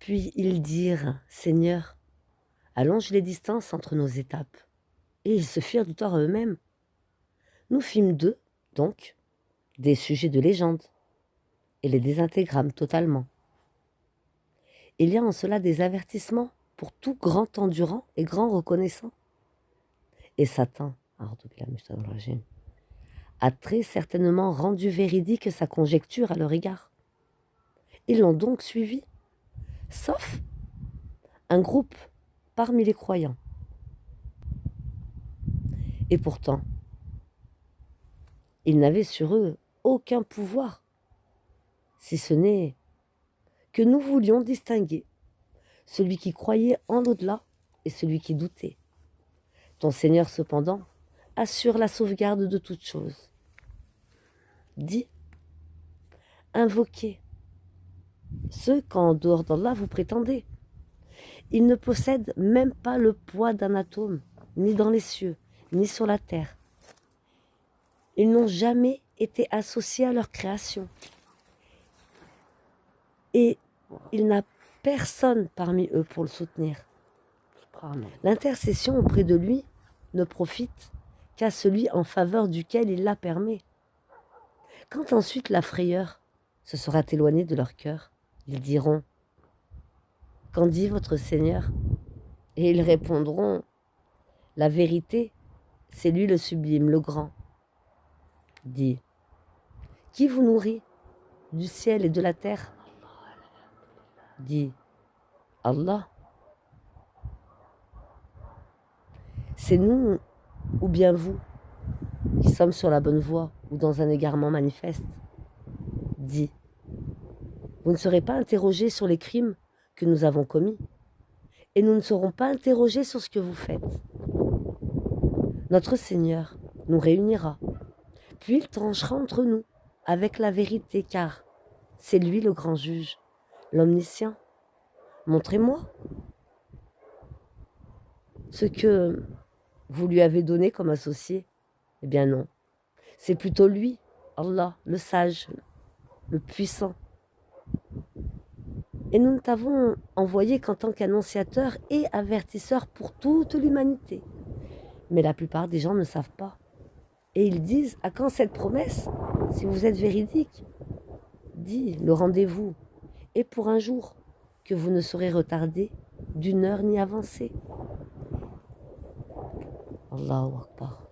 Puis ils dirent: Seigneur, allonge les distances entre nos étapes. Et ils se firent du tort à eux-mêmes. Nous fîmes d'eux, donc, des sujets de légende, et les désintégrâmes totalement. Il y a en cela des avertissements pour tout grand endurant et grand reconnaissant. Et Satan, a très certainement rendu véridique sa conjecture à leur égard. Ils l'ont donc suivi, sauf un groupe parmi les croyants. Et pourtant, ils n'avaient sur eux aucun pouvoir, si ce n'est que nous voulions distinguer celui qui croyait en l'au-delà et celui qui doutait. Ton Seigneur, cependant, assure la sauvegarde de toutes choses. Dis, invoquez ceux qu'en dehors d'Allah vous prétendez. Ils ne possèdent même pas le poids d'un atome, ni dans les cieux, ni sur la terre. Ils n'ont jamais été associés à leur création. Et il n'a personne parmi eux pour le soutenir. L'intercession auprès de lui ne profite qu'à celui en faveur duquel il la permet. Quand ensuite la frayeur se sera éloignée de leur cœur, ils diront: qu'en dit votre Seigneur? Et ils répondront: la vérité, c'est lui le sublime, le grand. Dis, qui vous nourrit du ciel et de la terre? Dis, Allah. C'est nous ou bien vous qui sommes sur la bonne voie ou dans un égarement manifeste? Dis, vous ne serez pas interrogés sur les crimes que nous avons commis, et nous ne serons pas interrogés sur ce que vous faites. Notre Seigneur nous réunira, puis il tranchera entre nous avec la vérité, car c'est lui le grand juge, l'omniscient. Montrez-moi ce que vous lui avez donné comme associé. Eh bien non, c'est plutôt lui, Allah, le sage, le puissant. Et nous ne t'avons envoyé qu'en tant qu'annonciateur et avertisseur pour toute l'humanité. Mais la plupart des gens ne savent pas. Et ils disent: à quand cette promesse, si vous êtes véridique? Dis, le rendez-vous est pour un jour que vous ne serez retardé d'une heure ni avancé. Allahu Akbar.